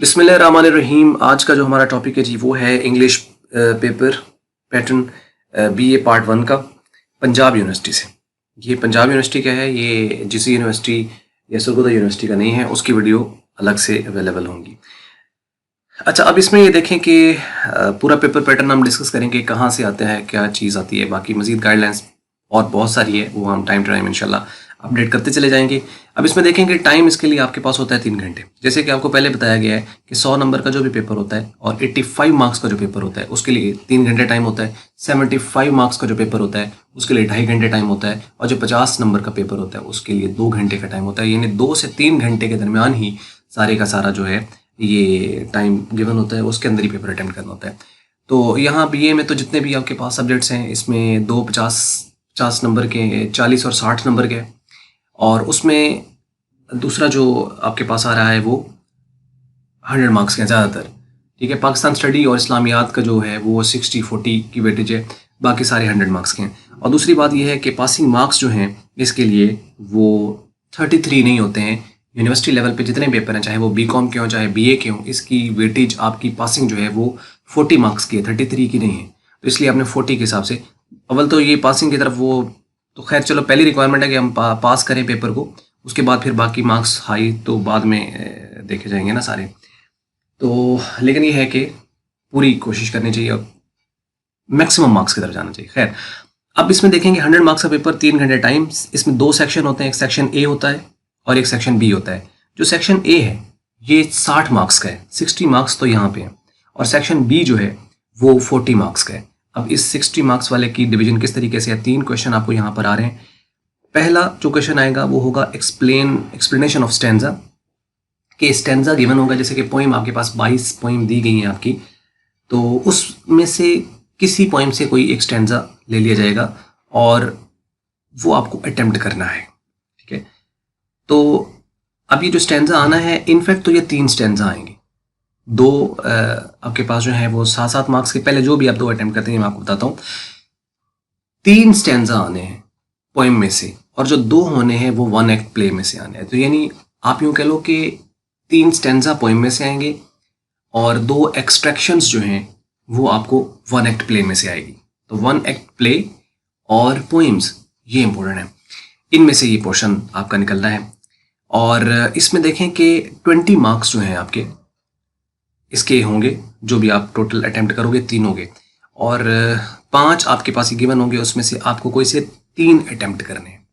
बिस्मिल्लाहिर्रहमानिर्रहीम। आज का जो हमारा टॉपिक है जी वो है English paper pattern BA part 1 का पंजाब यूनिवर्सिटी से। ये पंजाब यूनिवर्सिटी का है, ये जिस यूनिवर्सिटी या सरगोदा यूनिवर्सिटी का नहीं है, उसकी वीडियो अलग से अवेलेबल होंगी। अच्छा, अब इसमें ये देखें कि पूरा पेपर पैटर्न हम डिस्कस करेंगे, कहाँ से आता है, क्या चीज़ आती है, बाकी मज़ीद गाइडलाइंस और बहुत सारी है, वो हम टाइम टू टाइम इंशाल्लाह अपडेट करते चले जाएंगे। अब इसमें देखेंगे टाइम इसके लिए आपके पास होता है 3 घंटे। जैसे कि आपको पहले बताया गया है कि 100 नंबर का जो भी पेपर होता है और 85 मार्क्स का जो पेपर होता है उसके लिए 3 घंटे टाइम होता है। 75 मार्क्स का जो पेपर होता है उसके लिए 2.5 घंटे टाइम होता है, और जो 50 नंबर का पेपर होता है उसके लिए 2 घंटे का टाइम होता है। यानी 2 से 3 घंटे के दरमियान ही सारे का सारा जो है ये टाइम गिवन होता है, उसके अंदर ही पेपर अटेम्प्ट करना होता है। तो यहाँ बीए में तो जितने भी आपके पास सब्जेक्ट्स हैं, इसमें 50 नंबर के, 40 और 60 नंबर के, और उसमें दूसरा जो आपके पास आ रहा है वो 100 मार्क्स के हैं ज़्यादातर। ठीक है, पाकिस्तान स्टडी और इस्लामियात का जो है वो 60-40 की वेटेज है, बाकी सारे 100 मार्क्स के हैं। और दूसरी बात यह है कि पासिंग मार्क्स जो हैं इसके लिए वो 33 नहीं होते हैं। यूनिवर्सिटी लेवल पे जितने पेपर हैं, चाहे वो बीकॉम के हों चाहे बीए के हों, इसकी वेटेज आपकी पासिंग जो है वो 40 मार्क्स की है, 33 की नहीं है। तो इसलिए आपने 40 के हिसाब से, अव्वल तो ये पासिंग की तरफ वो तो खैर चलो पहली रिक्वायरमेंट है कि हम पास करें पेपर को, उसके बाद फिर बाकी मार्क्स हाई तो बाद में देखे जाएंगे ना सारे। तो लेकिन ये है कि पूरी कोशिश करनी चाहिए और मैक्सिमम मार्क्स की तरफ जाना चाहिए। खैर, अब इसमें देखेंगे 100 मार्क्स का पेपर, 3 घंटे टाइम। इसमें 2 सेक्शन होते हैं, एक सेक्शन ए होता है और एक सेक्शन बी होता है। जो सेक्शन ए है ये 60 मार्क्स का है, 60 मार्क्स तो यहाँ पे है, और सेक्शन बी जो है वो 40 मार्क्स का है। अब इस 60 मार्क्स वाले की डिवीजन किस तरीके से है, 3 क्वेश्चन आपको यहाँ पर आ रहे हैं। पहला जो क्वेश्चन आएगा वो होगा एक्सप्लेनेशन ऑफ स्टैंजा, कि स्टैंजा गिवन होगा, जैसे कि पोइम आपके पास 22 पोइम दी गई हैं आपकी, तो उसमें से किसी पोइम से कोई एक स्टैंजा ले लिया जाएगा और वो आपको अटेम्प्ट करना है। ठीक है, तो अब ये जो स्टैंजा आना है, इनफैक्ट तो ये 3 स्टैंजा आएंगे। 2 आपके पास जो है वो 7-7 मार्क्स के, पहले जो भी आप 2 अटेम्प्ट करते हैं मैं आपको बताता हूँ। 3 स्टैंजा आने हैं पोइम में से, और जो 2 होने हैं वो 1 एक्ट प्ले में से आने हैं। तो यानी आप यूँ कह लो कि 3 स्टैंजा पोइम में से आएंगे और 2 एक्सट्रैक्शंस जो हैं वो आपको 1 एक्ट प्ले में से आएगी। तो 1 एक्ट प्ले और पोइम्स ये इंपॉर्टेंट है, इनमें से ये पोर्शन आपका निकलना है। और इसमें देखें कि 20 मार्क्स जो हैं आपके इसके होंगे, जो भी आप टोटल अटेम्प्ट करोगे 3 होंगे, और 5 आपके पास ही गिवन होंगे, उसमें से आपको कोई से 3 अटेम्प्ट करने हैं।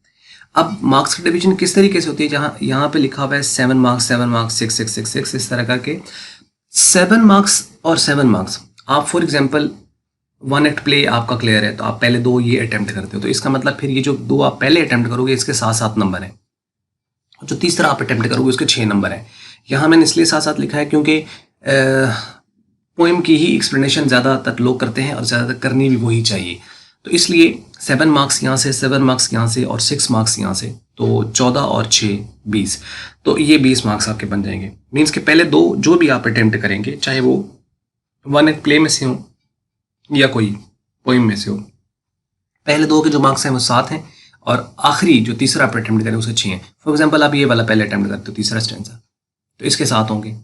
अब मार्क्स की डिवीजन किस तरीके से होती है, जहाँ यहाँ पे लिखा हुआ है 7 मार्क्स 7 मार्क्स 6 6 6 6, इस तरह करके 7 मार्क्स और 7 मार्क्स। आप फॉर एग्जांपल 1 एक्ट प्ले आपका क्लियर है तो आप पहले 2 ये अटेम्प्ट करते हो, तो इसका मतलब फिर ये जो 2 आप पहले अटेम्प्ट करोगे इसके 7-7 नंबर हैं, और जो तीसरा आप अटेम्प्ट करोगे उसके 6 नंबर हैं। यहाँ मैंने इसलिए 7-7 लिखा है क्योंकि पोइम की ही एक्सप्लेनेशन ज़्यादातर लोग करते हैं और ज़्यादातर करनी भी वही चाहिए। तो इसलिए 7 मार्क्स यहाँ से, 7 मार्क्स यहाँ से और 6 मार्क्स यहाँ से, तो 14 और 6 20, तो ये 20 मार्क्स आपके बन जाएंगे। मीन्स के पहले 2 जो भी आप अटेम्प्ट करेंगे, चाहे वो 1 एक्ट प्ले में से हो या कोई पोइम में से हो, पहले 2 के जो मार्क्स हैं वो 7 हैं, और आखिरी जो तीसरा आप अटेम्प्ट करें उसके 6 हैं। फॉर एग्जाम्पल आप ये वाला पहले अटेम्प्ट करते हो तीसरा स्टैंजा, तो इसके 7 होंगे,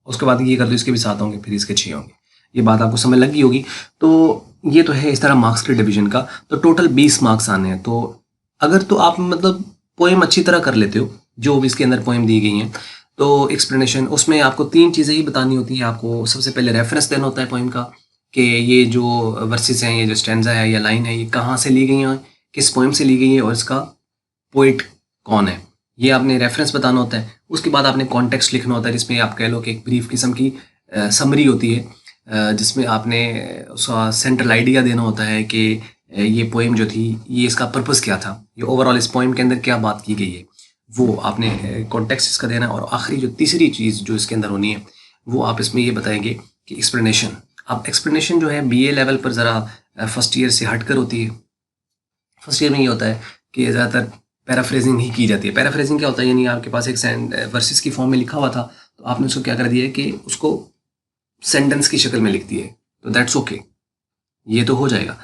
उसके बाद ये कर दो इसके भी 7 होंगे, फिर इसके 6 होंगे। ये बात आपको समझ लगी होगी। तो ये तो है इस तरह मार्क्स के डिवीजन का। तो टोटल 20 मार्क्स आने हैं। तो अगर तो आप मतलब पोएम अच्छी तरह कर लेते हो, जो भी इसके अंदर पोएम दी गई हैं, तो एक्सप्लेनेशन उसमें आपको 3 चीज़ें ही बतानी होती हैं। आपको सबसे पहले रेफरेंस देना होता है पोएम का, कि ये जो वर्सेस हैं, ये जो स्टैंजा है या लाइन है, ये कहाँ से ली गई हैं, किस पोएम से ली गई है और इसका पोइट कौन है, ये आपने रेफरेंस बताना होता है। उसके बाद आपने कॉन्टेक्स्ट लिखना होता है, जिसमें आप कह लो कि एक ब्रीफ किस्म की समरी होती है, जिसमें आपने उसका सेंट्रल आइडिया देना होता है कि ये पोएम जो थी ये इसका पर्पस क्या था, ये ओवरऑल इस पोएम के अंदर क्या बात की गई है, वो आपने कॉन्टेक्स्ट इसका देना है। और आखिरी जो तीसरी चीज़ जो इसके अंदर होनी है वो आप इसमें ये बताएंगे कि एक्सप्लेनेशन। अब एक्सप्लेनेशन जो है बीए लेवल पर ज़रा फर्स्ट ईयर से हटकर होती है। फर्स्ट ईयर में ये होता है कि ज़्यादातर पैराफ्रेजिंग ही की जाती है। पैराफ्रेजिंग क्या होता है, यानी आपके पास एक वर्सेस की फॉर्म में लिखा हुआ था, तो आपने उसको क्या कर दिया है कि उसको सेंटेंस की शक्ल में लिख दिए, तो दैट्स ओके, ये तो हो जाएगा।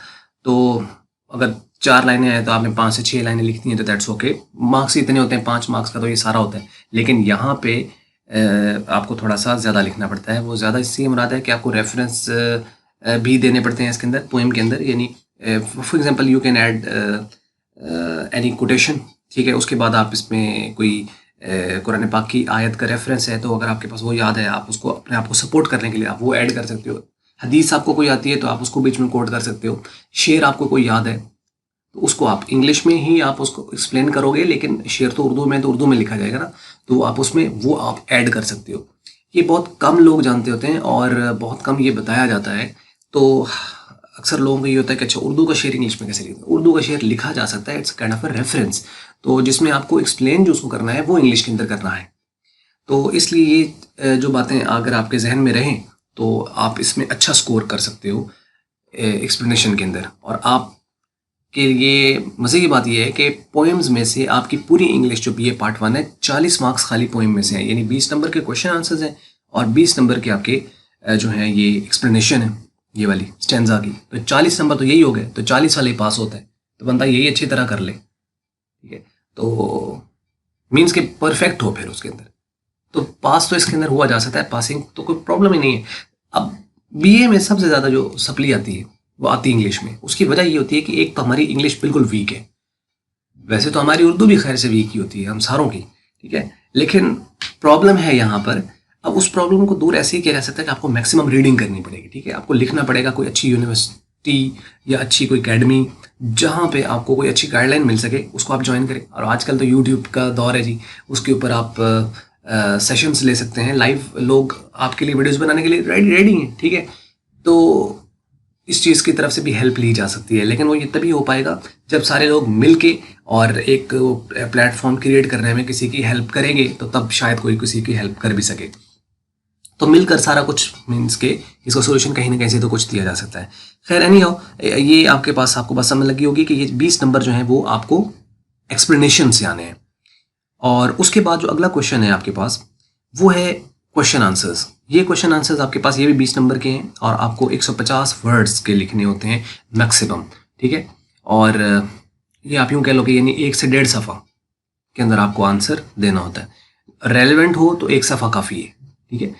तो अगर 4 लाइनें हैं तो आपने 5 से 6 लाइनें लिखती हैं, तो दैट्स ओके। मार्क्स इतने होते हैं, 5 मार्क्स का तो ये सारा होता है। लेकिन यहाँ पे आपको थोड़ा सा ज़्यादा लिखना पड़ता है। वो ज़्यादा इससे मुराद है कि आपको रेफरेंस भी देने पड़ते हैं इसके अंदर, पोएम के अंदर। यानी for example you can add any quotation, ठीक है। उसके बाद आप इसमें कोई कुरान पाक की आयत का रेफरेंस है, तो अगर आपके पास वो याद है, आप उसको अपने आप को सपोर्ट करने के लिए आप वो ऐड कर सकते हो। हदीस आपको कोई आती है तो आप उसको बीच में कोट कर सकते हो। शेर आपको कोई याद है तो उसको आप इंग्लिश में ही आप उसको एक्सप्लेन करोगे, लेकिन शेर तो उर्दू में लिखा जाएगा ना, तो आप उसमें वो आप ऐड कर सकते हो। ये बहुत कम लोग जानते होते हैं और बहुत कम ये बताया जाता है। तो अक्सर लोगों को ये होता है कि अच्छा उर्दू का शेर इंग्लिश में कैसे लिखते हैं। उर्दू का शेर लिखा जा सकता है, it's kind of a reference, तो जिसमें आपको एक्सप्लेन जो उसको करना है वो इंग्लिश के अंदर करना है। तो इसलिए ये जो बातें अगर आपके जहन में रहें तो आप इसमें अच्छा स्कोर कर सकते हो एक्सप्लेनेशन के अंदर। और आप के लिए मज़े की बात यह है कि पोएम्स में से आपकी पूरी इंग्लिश जो BA पार्ट 1 है, 40 मार्क्स खाली पोएम में से हैं। यानी 20 नंबर के क्वेश्चन आंसर्स हैं और 20 नंबर के आपके जो हैं ये एक्सप्लेनेशन है, ये वाली स्टेंजा की। तो 40 नंबर तो यही हो गए, तो 40 वाले पास होता है। तो बंदा यही अच्छी तरह कर ले, ठीक है। तो मीन्स के परफेक्ट हो फिर उसके अंदर, तो पास तो इसके अंदर हुआ जा सकता है, पासिंग तो कोई प्रॉब्लम ही नहीं है। अब BA में सबसे ज़्यादा जो सप्ली आती है वो आती है इंग्लिश में। उसकी वजह ये होती है कि एक तो हमारी इंग्लिश बिल्कुल वीक है। वैसे तो हमारी उर्दू भी खैर से वीक ही होती है, हम सारों की, ठीक है। लेकिन प्रॉब्लम है यहाँ पर। अब उस प्रॉब्लम को दूर ऐसे ही किया जा सकता है कि आपको मैक्सिमम रीडिंग करनी पड़ेगी, ठीक है। आपको लिखना पड़ेगा कोई अच्छी यूनिवर्सिटी या अच्छी कोई अकेडमी जहाँ पे आपको कोई अच्छी गाइडलाइन मिल सके, उसको आप ज्वाइन करें। और आजकल तो यूट्यूब का दौर है जी, उसके ऊपर आप सेशंस ले सकते हैं, लाइव लोग आपके लिए वीडियोस बनाने के लिए रेडी हैं, ठीक है। तो इस चीज़ की तरफ से भी हेल्प ली जा सकती है, लेकिन वो ये तभी हो पाएगा जब सारे लोग मिल के और एक प्लेटफॉर्म क्रिएट करने में किसी की हेल्प करेंगे, तो तब शायद कोई किसी की हेल्प कर भी सके। तो मिलकर सारा कुछ मीन्स के इसका सोल्यूशन कहीं ना कहीं से तो कुछ दिया जा सकता है। खैर एनी हाउ, ये आपके पास आपको बस समझ लगी होगी कि ये 20 नंबर जो है वो आपको एक्सप्लेनेशन से आने हैं। और उसके बाद जो अगला क्वेश्चन है आपके पास वो है क्वेश्चन आंसर्स। ये क्वेश्चन आंसर्स आपके पास ये भी 20 नंबर के हैं और आपको 150 वर्ड्स के लिखने होते हैं मैक्सिमम, ठीक है। और ये आप यूँ कह लो कि यानी 1 से 1.5 सफ़ा के अंदर आपको आंसर देना होता है। रेलेवेंट हो तो 1 सफ़ा काफ़ी है, ठीक है।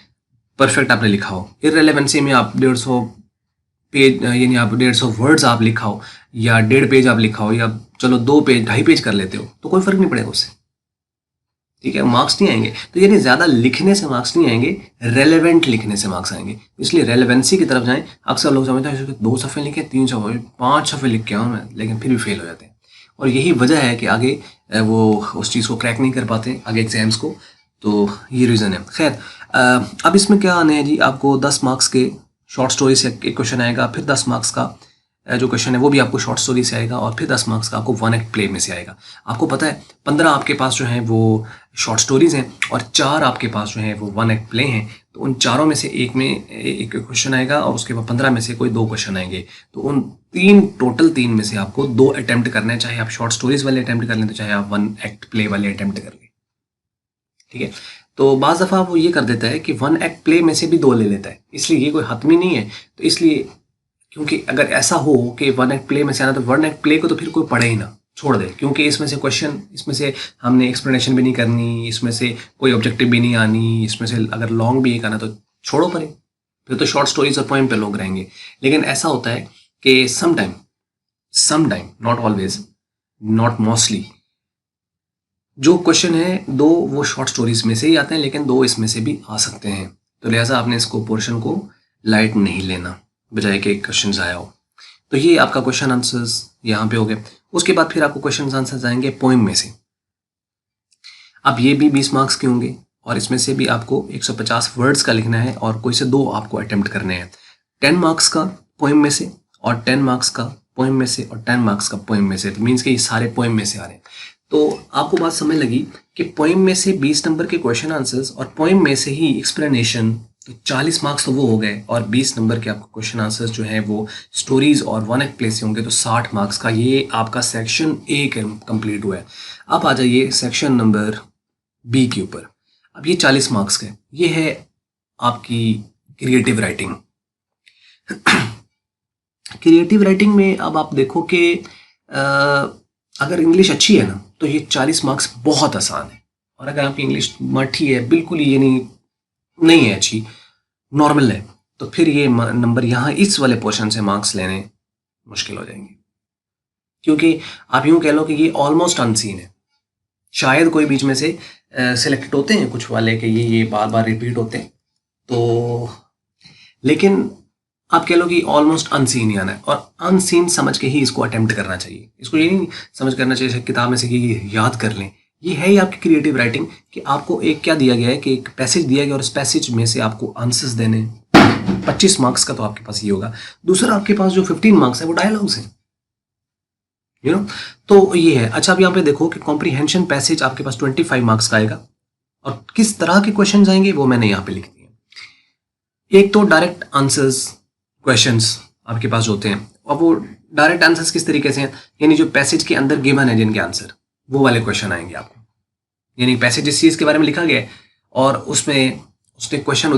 परफेक्ट आपने लिखा हो। इररेलेवेंसी में आप 150 पेज यानी आप 150 वर्ड्स आप लिखा हो या 1.5 पेज आप लिखा हो या चलो 2 पेज 2.5 पेज कर लेते हो तो कोई फ़र्क नहीं पड़ेगा उससे, ठीक है। मार्क्स नहीं आएंगे। तो यानी ज़्यादा लिखने से मार्क्स नहीं आएंगे, रेलेवेंट लिखने से मार्क्स आएंगे। इसलिए रेलेवेंसी की तरफ जाएं। अक्सर लोग समझते हैं 2 सफ़े लिखे, 3 सफ़े, 5 सफ़े लिख के आऊँ मैं, लेकिन फिर भी फेल हो जाते हैं। और यही वजह है कि आगे वो उस चीज़ को क्रैक नहीं कर पाते आगे एग्जाम्स को। तो ये रीज़न है। खैर अब इसमें क्या आने हैं जी, आपको 10 मार्क्स के शॉर्ट स्टोरी से एक क्वेश्चन आएगा, फिर 10 मार्क्स का जो क्वेश्चन है वो भी आपको शॉर्ट स्टोरी से आएगा, और फिर 10 मार्क्स का आपको 1 एक्ट प्ले में से आएगा। आपको पता है 15 आपके पास जो हैं वो शॉर्ट स्टोरीज हैं और 4 आपके पास जो हैं वो 1 एक्ट प्ले हैं। तो उन चारों में से एक में एक क्वेश्चन आएगा और उसके बाद 15 में से कोई 2 क्वेश्चन आएंगे। तो उन टोटल 3 में से आपको 2 अटैम्प्ट करना है, चाहे आप शॉर्ट स्टोरीज वाले अटैम्प्ट कर लें तो चाहे आप 1 एक्ट प्ले वाले अटैम्प्ट कर लें, ठीक है। तो बाज़ दफ़ा वो ये कर देता है कि 1 एक्ट प्ले में से भी 2 ले लेता है, इसलिए ये कोई हतमी नहीं है। तो इसलिए क्योंकि अगर ऐसा हो कि 1 एक्ट प्ले में से आना, तो 1 एक्ट प्ले को तो फिर कोई पढ़े ही ना, छोड़ दे। क्योंकि इसमें से क्वेश्चन, इसमें से हमने एक्सप्लेनेशन भी नहीं करनी, इसमें से कोई ऑब्जेक्टिव भी नहीं आनी, इसमें से अगर लॉन्ग भी एक आना तो छोड़ो परे, फिर तो शॉर्ट स्टोरीज और पोएम पे लोग रहेंगे। लेकिन ऐसा होता है कि sometime not always, not mostly, जो क्वेश्चन है 2 वो शॉर्ट स्टोरीज में से ही आते हैं, लेकिन 2 इसमें से भी आ सकते हैं। तो लिहाजा आपने इसको पोर्शन को लाइट नहीं लेना, बजाय कि एक क्वेश्चन आया हो। तो ये आपका क्वेश्चन आंसर्स यहाँ पे हो गए। उसके बाद फिर आपको क्वेश्चन आंसर्स आएंगे पोएम में से। अब ये भी 20 मार्क्स के होंगे और इसमें से भी आपको 150 वर्ड्स का लिखना है और कोई से 2 आपको अटेम्प्ट करने हैं। 10 मार्क्स का पोएम में से और 10 मार्क्स का पोएम में से और 10 मार्क्स का पोएम में से। तो मीन्स कि ये सारे पोएम में से आ रहे हैं। तो आपको बात समझ लगी कि पोएम में से 20 नंबर के क्वेश्चन आंसर्स और पोएम में से ही एक्सप्लेनेशन, तो 40 मार्क्स तो वो हो गए। और 20 नंबर के आपको क्वेश्चन आंसर्स जो हैं वो स्टोरीज और 1 एक्ट प्ले से होंगे, तो 60 मार्क्स का ये आपका सेक्शन ए कंप्लीट हुआ है। अब आ जाइए सेक्शन नंबर बी के ऊपर। अब ये 40 मार्क्स का है, ये है आपकी क्रिएटिव राइटिंग। क्रिएटिव राइटिंग में अब आप देखो कि अगर इंग्लिश अच्छी है ना तो ये 40 मार्क्स बहुत आसान है, और अगर आपकी इंग्लिश मठी है, बिल्कुल ये नहीं है अच्छी, नॉर्मल है, तो फिर ये नंबर यहाँ इस वाले पोर्शन से मार्क्स लेने मुश्किल हो जाएंगे, क्योंकि आप यूं कह लो कि ये ऑलमोस्ट अनसीन है। शायद कोई बीच में से सिलेक्टेड होते हैं कुछ वाले कि ये बार बार रिपीट होते हैं, तो लेकिन आप कह लो कि ऑलमोस्ट अनसीन ही आना है, और अनसीन समझ के ही इसको अटेम्प्ट करना चाहिए। इसको ये नहीं समझ करना चाहिए किताब में से कि ये याद कर लें। ये है ही आपकी क्रिएटिव राइटिंग कि आपको एक क्या दिया गया है कि एक पैसेज दिया गया और इस पैसेज में से आपको आंसर्स देने 25 मार्क्स का तो आपके पास ये होगा। दूसरा आपके पास जो 15 मार्क्स है वो डायलॉग्स हैं, यू नो, तो ये है। अच्छा, अब यहाँ पे देखो कि कॉम्प्रीहेंशन पैसेज आपके पास 25 मार्क्स का आएगा, और किस तरह के क्वेश्चन आएंगे वो मैंने यहाँ पे लिख दिया। एक तो डायरेक्ट आंसर्स क्वेश्चंस आपके पास होते हैं, और वो डायरेक्ट आंसर्स किस तरीके से हैं, यानी जो पैसेज के अंदर गिवन है जिनके आंसर, वो वाले क्वेश्चन आएंगे आपको। यानी पैसेज जिस चीज़ के बारे में लिखा गया है और उसमें उसने क्वेश्चन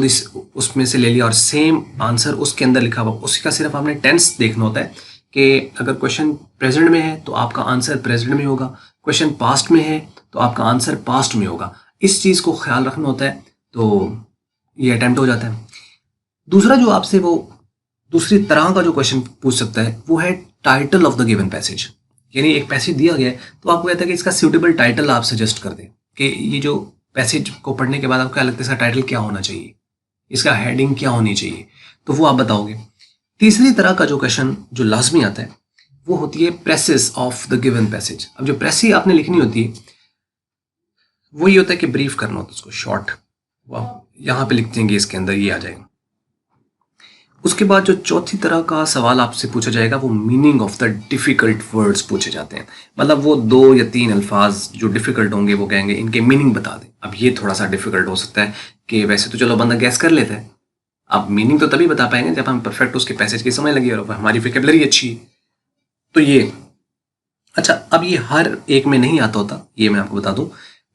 उसमें से ले लिया और सेम आंसर उसके अंदर लिखा हुआ, उसका सिर्फ आपने टेंस देखना होता है कि अगर क्वेश्चन प्रेजेंट में है तो आपका आंसर प्रेजेंट में होगा, क्वेश्चन पास्ट में है तो आपका आंसर पास्ट में होगा। इस चीज़ को ख्याल रखना होता है, तो ये अटेम्प्ट हो जाता है। दूसरा जो आपसे वो दूसरी तरह का जो क्वेश्चन पूछ सकता है वो है title of the given passage. यानी एक पैसेज दिया गया है तो आपको कहता है कि इसका सूटेबल टाइटल आप सजेस्ट कर दें कि ये जो पैसेज को पढ़ने के बाद आपको क्या लगता है इसका टाइटल क्या होना चाहिए, इसका हेडिंग क्या होनी चाहिए, तो वो आप बताओगे। तीसरी तरह का जो क्वेश्चन जो लाजमी आता है वो होती है presses of the given passage. अब जो प्रेसी आपने लिखनी होती है वो ये होता है कि ब्रीफ करना होता है उसको, शॉर्ट, वो आप यहाँ पे लिख देंगे, इसके अंदर ये आ जाएगा। उसके बाद जो चौथी तरह का सवाल आपसे पूछा जाएगा वो meaning of the difficult words पूछे जाते हैं। मतलब वो 2 या 3 अल्फाज जो डिफिकल्ट होंगे वो कहेंगे इनके मीनिंग बता दें। अब ये थोड़ा सा डिफिकल्ट हो सकता है कि वैसे तो चलो बंदा गैस कर लेता है, अब मीनिंग तो तभी बता पाएंगे जब हम परफेक्ट उसके पैसेज की समझ लगी और हमारी वोकैबुलरी अच्छी है। तो ये अच्छा, अब ये हर एक में नहीं आता होता, ये मैं आपको बता दूं।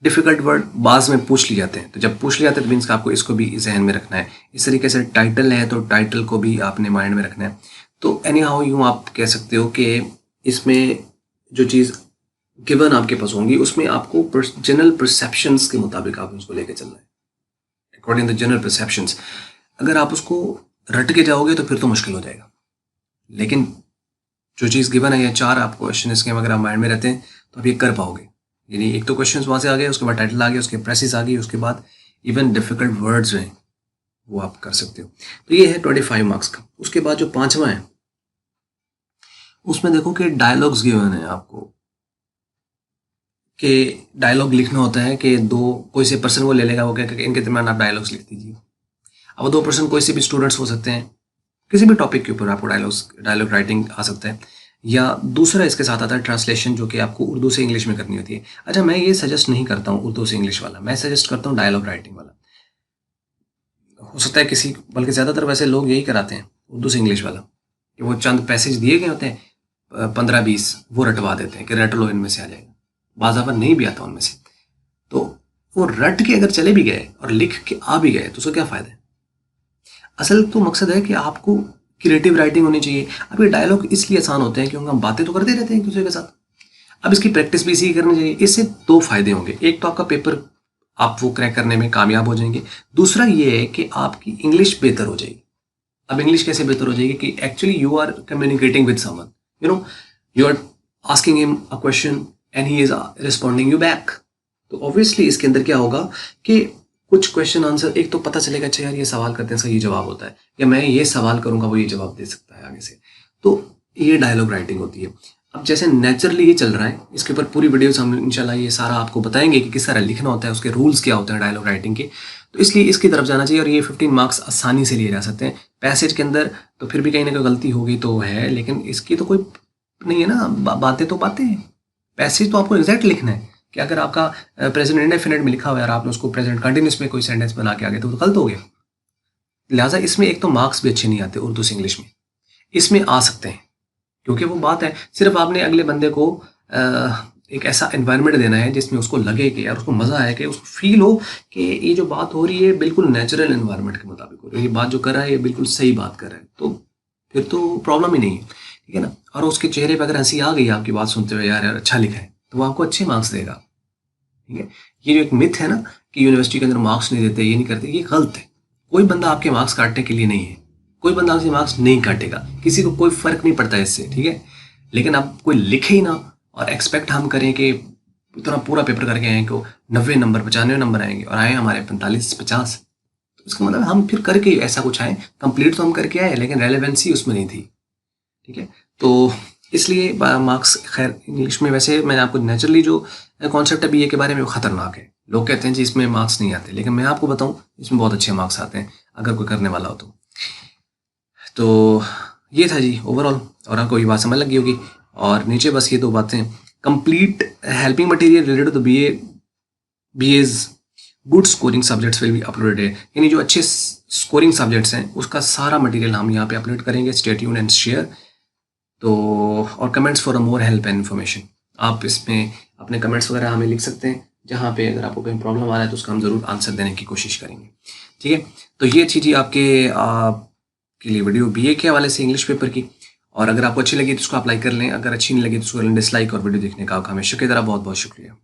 डिफिकल्ट वर्ड बाज में पूछ लिए जाते हैं, तो जब पूछ लिए जाते हैं तो मीन्स आपको इसको भी जहन में रखना है। इस तरीके से टाइटल है तो टाइटल को भी आपने माइंड में रखना है। तो एनी हाउ यूँ आप कह सकते हो कि इसमें जो चीज़ गिवन आपके पास होंगी उसमें आपको जनरल परसेप्शंस के मुताबिक आप उसको लेके चलना है, अकॉर्डिंग टू जनरल परसेप्शंस। अगर आप उसको रट के जाओगे तो फिर तो मुश्किल हो जाएगा, लेकिन जो चीज़ गिवन है या 4 आपको क्वेश्चन इसके अगर आप माइंड में रहते हैं तो आप ये कर पाओगे। यानी एक तो क्वेश्चंस वहाँ से आ गए, उसके बाद टाइटल आ गया, उसके प्रेसेस आ गई, उसके बाद इवन डिफिकल्ट वर्ड्स हैं वो आप कर सकते हो। तो ये है 25 मार्क्स का। उसके बाद जो 5वां है उसमें देखो कि डायलॉग्स गिवन है आपको, कि डायलॉग लिखना होता है कि कोई से पर्सन को ले लेगा, वो कहेगा कि इनके दरम्यान आप डायलॉग्स लिख दीजिए। अब 2 पर्सन कोई से भी स्टूडेंट्स हो सकते हैं, किसी भी टॉपिक के ऊपर आपको डायलॉग राइटिंग आ सकता है। या दूसरा इसके साथ आता है ट्रांसलेशन, जो कि आपको उर्दू से इंग्लिश में करनी होती है। अच्छा, मैं ये सजेस्ट नहीं करता हूँ उर्दू से इंग्लिश वाला, मैं सजेस्ट करता हूँ डायलॉग राइटिंग वाला। हो सकता है किसी, बल्कि ज़्यादातर वैसे लोग यही कराते हैं उर्दू से इंग्लिश वाला, कि वो चंद पैसेज दिए गए होते हैं 15-20, वो रटवा देते हैं कि रट लो इनमें से आ जाएगा। बाज़ाबत नहीं भी आता उनमें से, तो वो रट के अगर चले भी गए और लिख के आ भी गए तो उसका क्या फ़ायदा है। असल तो मकसद है कि आपको क्रिएटिव राइटिंग होनी चाहिए। अब ये डायलॉग इसलिए आसान होते हैं क्योंकि हम बातें तो करते रहते हैं एक दूसरे के साथ। अब इसकी प्रैक्टिस भी इसी करनी चाहिए। इससे 2 फायदे होंगे, एक तो आपका पेपर आप वो क्रैक करने में कामयाब हो जाएंगे, दूसरा ये है कि आपकी इंग्लिश बेहतर हो जाएगी। अब इंग्लिश कैसे बेहतर हो जाएगी कि actually you are communicating with someone, you are asking him a question and he is responding you back. तो ऑब्वियसली इसके अंदर क्या होगा कि कुछ क्वेश्चन आंसर एक तो पता चलेगा, अच्छा यार ये सवाल करते हैं इसका ये जवाब होता है, या मैं ये सवाल करूंगा वो ये जवाब दे सकता है आगे से। तो ये डायलॉग राइटिंग होती है। अब जैसे नेचुरली ये चल रहा है, इसके ऊपर पूरी वीडियोस हम इंशाल्लाह ये सारा आपको बताएंगे कि किस तरह लिखना होता है, उसके रूल्स क्या होते हैं डायलॉग राइटिंग के। तो इसलिए इसकी तरफ जाना चाहिए और ये 15 मार्क्स आसानी से लिए जा सकते हैं। पैसेज के अंदर तो फिर भी कहीं ना कहीं गलती होगी तो है, लेकिन इसकी तो कोई नहीं है ना, बातें तो बातें हैं। पैसेज तो आपको एग्जैक्ट लिखना है कि अगर आपका प्रेजेंट इंडेफिनिट में लिखा हुआ है और आपने उसको प्रेजेंट कंटिन्यूस में कोई सेंटेंस बना के आ गए तो गलत हो गया। लिहाजा इसमें एक तो मार्क्स भी अच्छे नहीं आते उर्दू से इंग्लिश में, इसमें आ सकते हैं क्योंकि वो बात है सिर्फ आपने अगले बंदे को एक ऐसा एनवायरनमेंट देना है जिसमें उसको लगे कि यार उसको मज़ा आए, कि उसको फील हो कि ये जो बात हो रही है बिल्कुल नेचुरल एनवायरनमेंट के मुताबिक हो रही है, ये बात जो कर रहा है ये बिल्कुल सही बात कर रहा है, तो फिर तो प्रॉब्लम ही नहीं है, ठीक है ना। और उसके चेहरे पर अगर हंसी आ गई आपकी बात सुनते हुए, यार यार अच्छा लिखा है, तो वो आपको अच्छे मार्क्स देगा। ठीक है। ये जो एक मिथ है ना कि यूनिवर्सिटी के अंदर मार्क्स नहीं देते, ये नहीं करते, ये गलत है। कोई बंदा आपके मार्क्स काटने के लिए नहीं है, कोई बंदा आपके मार्क्स नहीं काटेगा, किसी को कोई फर्क नहीं पड़ता इससे, ठीक है। लेकिन अब कोई लिखे ही ना और एक्सपेक्ट हम करें कि इतना पूरा पेपर करके आए कि 90 नंबर 95 नंबर आएंगे और आए हमारे 45-50, तो इसका मतलब हम फिर करके ऐसा कुछ आए, कंप्लीट तो हम करके आए लेकिन रेलेवेंसी उसमें नहीं थी, ठीक है। तो इसलिए मार्क्स, खैर इंग्लिश में वैसे मैंने आपको नेचुरली जो कॉन्सेप्ट है बीए के बारे में वो खतरनाक है। लोग कहते हैं जी इसमें मार्क्स नहीं आते, लेकिन मैं आपको बताऊं इसमें बहुत अच्छे मार्क्स आते हैं अगर कोई करने वाला हो तो ये था जी ओवरऑल, और आपको ये बात समझ लगी होगी। और नीचे बस ये दो बातें, complete helping material related to BA's good scoring subjects will be uploaded, यानी जो अच्छे स्कोरिंग सब्जेक्ट्स हैं उसका सारा मटेरियल हम यहाँ पे अपलोड करेंगे। Stay tuned and share. तो और comments for a more help and information, आप इसमें अपने कमेंट्स वगैरह हमें लिख सकते हैं, जहाँ पे अगर आपको कोई प्रॉब्लम आ रहा है तो उसका हम ज़रूर आंसर देने की कोशिश करेंगे, ठीक है। तो ये थी जी आपके लिए वीडियो बीए के हवाले से इंग्लिश पेपर की। और अगर आपको अच्छी लगी तो उसको आप लाइक कर लें, अगर अच्छी नहीं लगी तो उसको डिसलाइक, और वीडियो देखने का आपका हमेशा की तरह बहुत बहुत शुक्रिया।